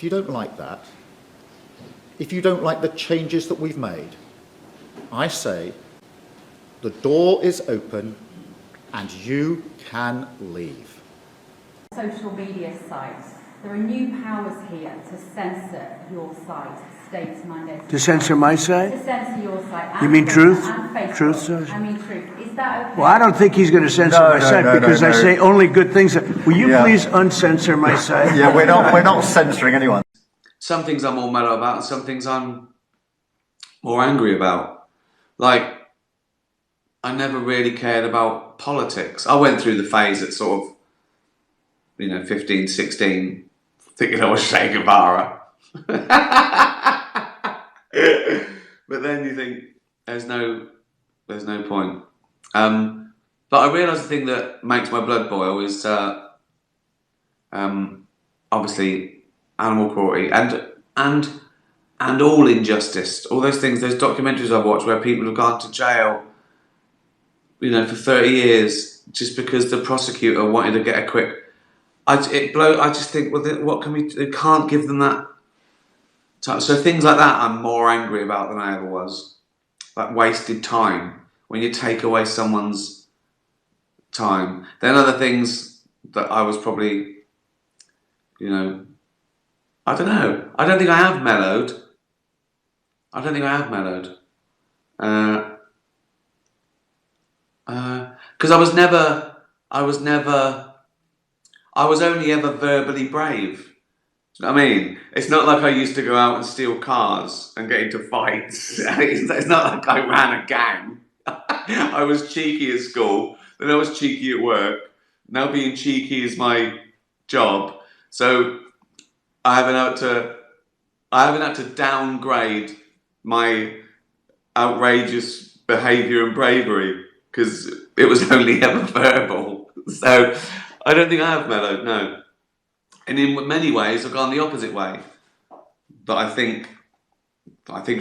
if you don't like that, if you don't like the changes that we've made, I say the door is open and you can leave. Social media sites. There are new powers here to censor your site, state mandates. To censor my site? To censor your site. You mean Truth? And Facebook. Truth Social? I mean Truth. Is that okay? Well, I don't think he's going to censor my site because I say only good things. Will you please uncensor my site? Yeah, we're not censoring anyone. Some things I'm more mellow about, and some things I'm more angry about. Like, I never really cared about politics. I went through the phase at sort of, 15, 16, thinking I was Che Guevara. But then you think, there's no point. But I realise the thing that makes my blood boil is obviously animal cruelty and all injustice, all those things, those documentaries I've watched where people have gone to jail, for 30 years just because the prosecutor wanted to get a quick. I just think, well, what can we? They can't give them that time. So things like that, I'm more angry about than I ever was. Like wasted time. When you take away someone's time. Then other things that I was probably, I don't know. I don't think I have mellowed. Because I was only ever verbally brave. Do you know what I mean? It's not like I used to go out and steal cars and get into fights. It's not like I ran a gang. I was cheeky at school, then I was cheeky at work. Now being cheeky is my job. So I haven't had to downgrade my outrageous behaviour and bravery because it was only ever verbal. So I don't think I have mellowed, no. And in many ways, I've gone the opposite way. But I think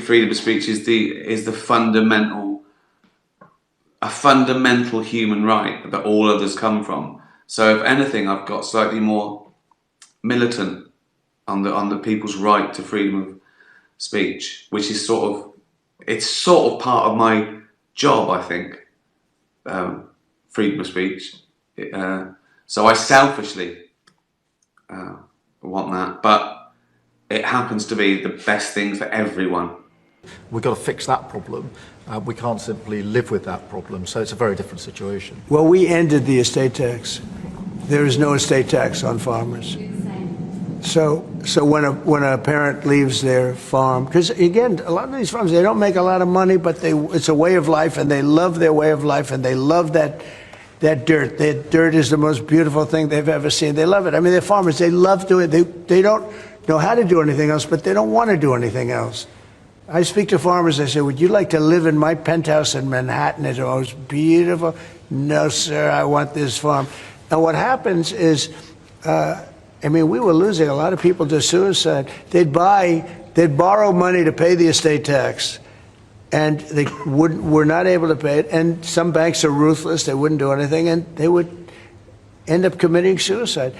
freedom of speech is the fundamental human right that all others come from. So if anything, I've got slightly more militant on the people's right to freedom of speech, which is sort of part of my job, I think. Freedom of speech. So I selfishly want that, but it happens to be the best thing for everyone. We've got to fix that problem. We can't simply live with that problem, so it's a very different situation. Well, we ended the estate tax. There is no estate tax on farmers. So when a parent leaves their farm, because again, a lot of these farms, they don't make a lot of money, but it's a way of life, and they love their way of life, and they love that dirt. That dirt is the most beautiful thing they've ever seen. They love it. I mean, they're farmers. They love doing it. They don't know how to do anything else, but they don't want to do anything else. I speak to farmers. I say, would you like to live in my penthouse in Manhattan? It's the most beautiful. No, sir, I want this farm. And what happens is, we were losing a lot of people to suicide. They'd borrow money to pay the estate tax, and they were not able to pay it. And some banks are ruthless; they wouldn't do anything, and they would end up committing suicide.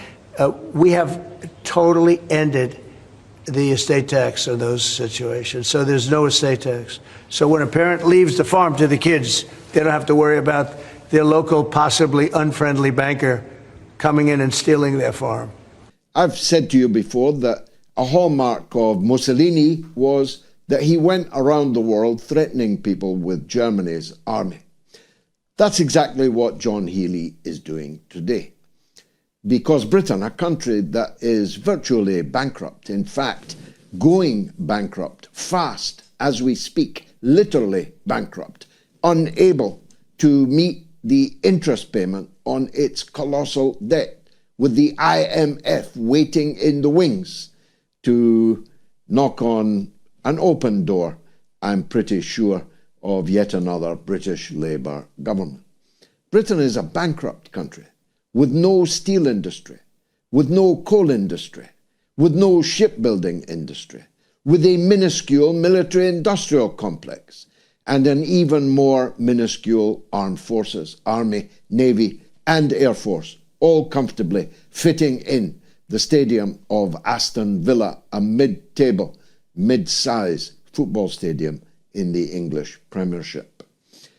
We have totally ended the estate tax in those situations, so there's no estate tax. So when a parent leaves the farm to the kids, they don't have to worry about their local, possibly unfriendly banker coming in and stealing their farm. I've said to you before that a hallmark of Mussolini was that he went around the world threatening people with Germany's army. That's exactly what John Healey is doing today. Because Britain, a country that is virtually bankrupt, in fact, going bankrupt fast as we speak, literally bankrupt, unable to meet the interest payment on its colossal debt, with the IMF waiting in the wings to knock on an open door, I'm pretty sure, of yet another British Labour government. Britain is a bankrupt country, with no steel industry, with no coal industry, with no shipbuilding industry, with a minuscule military-industrial complex, and an even more minuscule armed forces, army, navy, and air force, all comfortably fitting in the stadium of Aston Villa, a mid-table, mid-size football stadium in the English Premiership.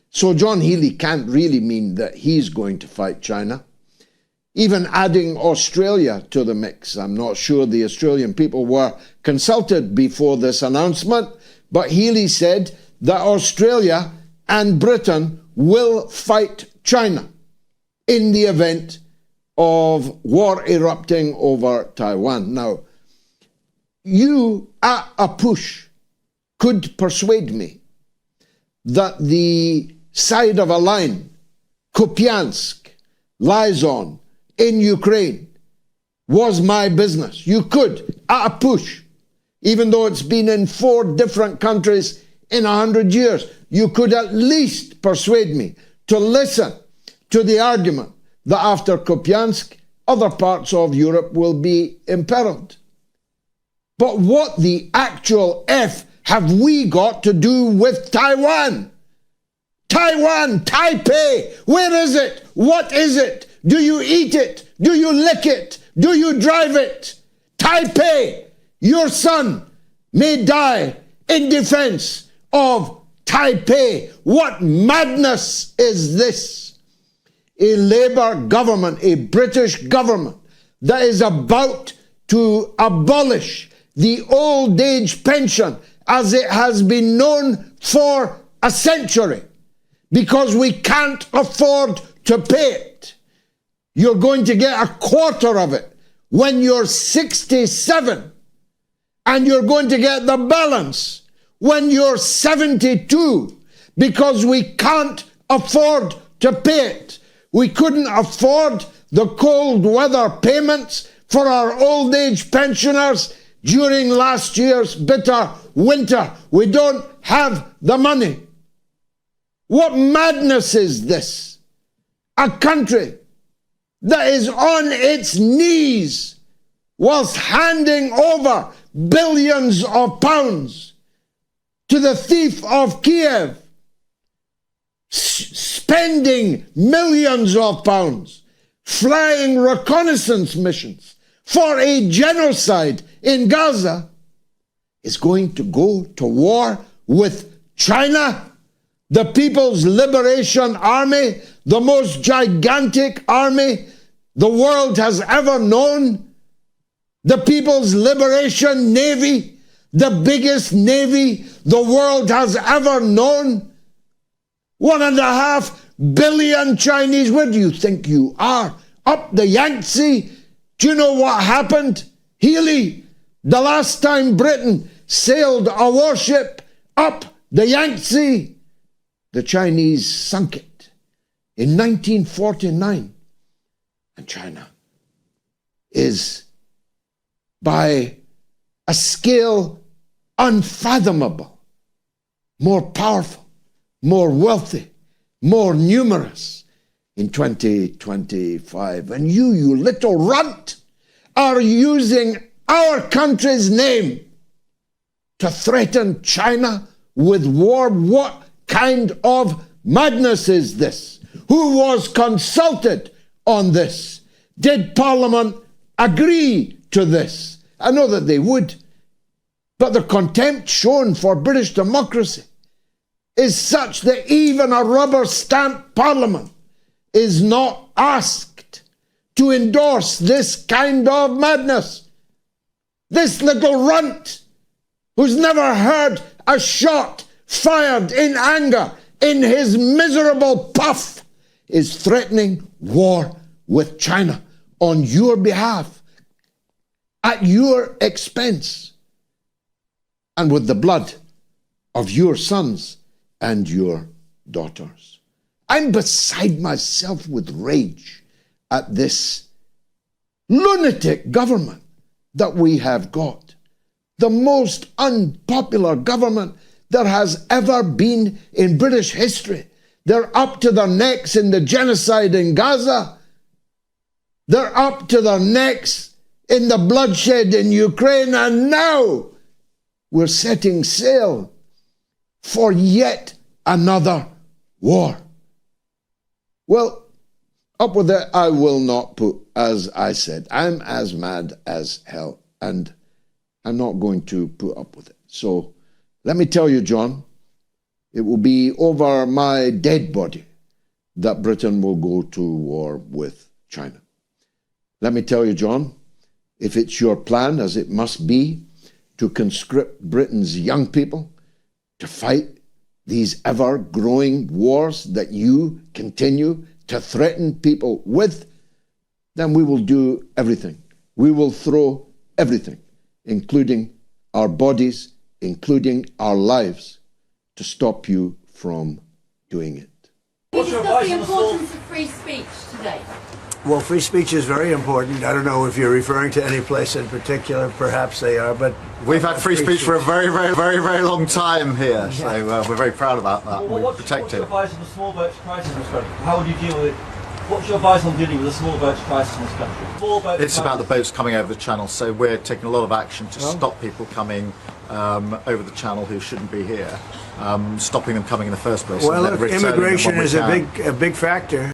So John Healey can't really mean that he's going to fight China. Even adding Australia to the mix, I'm not sure the Australian people were consulted before this announcement, but Healey said that Australia and Britain will fight China in the event of war erupting over Taiwan. Now, you at a push could persuade me that the side of a line Kupiansk lies on in Ukraine was my business. You could, at a push, even though it's been in 4 different countries in 100 years, you could at least persuade me to listen to the argument that after Kupiansk, other parts of Europe will be imperiled. But what the actual F have we got to do with Taiwan? Taiwan, Taipei, where is it? What is it? Do you eat it? Do you lick it? Do you drive it? Taipei, your son may die in defense of Taipei. What madness is this? A Labour government, a British government that is about to abolish the old age pension as it has been known for a century because we can't afford to pay it. You're going to get a quarter of it when you're 67, and you're going to get the balance when you're 72 because we can't afford to pay it. We couldn't afford the cold weather payments for our old age pensioners during last year's bitter winter. We don't have the money. What madness is this? A country that is on its knees whilst handing over billions of pounds to the thief of Kiev, spending millions of pounds, flying reconnaissance missions for a genocide in Gaza, is going to go to war with China, the People's Liberation Army, the most gigantic army the world has ever known, the People's Liberation Navy, the biggest navy the world has ever known. 1.5 billion Chinese. Where do you think you are? Up the Yangtze? Do you know what happened? Healey, the last time Britain sailed a warship up the Yangtze, the Chinese sunk it in 1949. And China is, by a scale unfathomable, more powerful, more wealthy, more numerous in 2025. And you little runt, are using our country's name to threaten China with war. What kind of madness is this? Who was consulted on this? Did Parliament agree to this? I know that they would, but the contempt shown for British democracy is such that even a rubber stamp Parliament is not asked to endorse this kind of madness. This little runt who's never heard a shot fired in anger in his miserable puff is threatening war with China on your behalf, at your expense, and with the blood of your sons and your daughters. I'm beside myself with rage at this lunatic government that we have got. The most unpopular government there has ever been in British history. They're up to their necks in the genocide in Gaza. They're up to their necks in the bloodshed in Ukraine. And now we're setting sail for yet another war. Well, up with it I will not put. as I said, I'm as mad as hell, and I'm not going to put up with it. So let me tell you, John, it will be over my dead body that Britain will go to war with China. Let me tell you, John, if it's your plan, as it must be, to conscript Britain's young people to fight these ever-growing wars that you continue to threaten people with, then we will do everything. We will throw everything, including our bodies, including our lives, to stop you from doing it. We discussed the importance of free speech today. Well, free speech is very important. I don't know if you're referring to any place in particular. Perhaps they are, but We've had free speech for a very, very, very, very long time here, so we're very proud about that. We protect what's your it. advice on the small boats crisis in this country? How would you deal with it? What's your advice on dealing with the small boats crisis in this country? It's about the boats coming over the channel, so we're taking a lot of action to stop people coming over the channel who shouldn't be here, stopping them coming in the first place. well, and then look, returning them immigration when we is can. a big factor.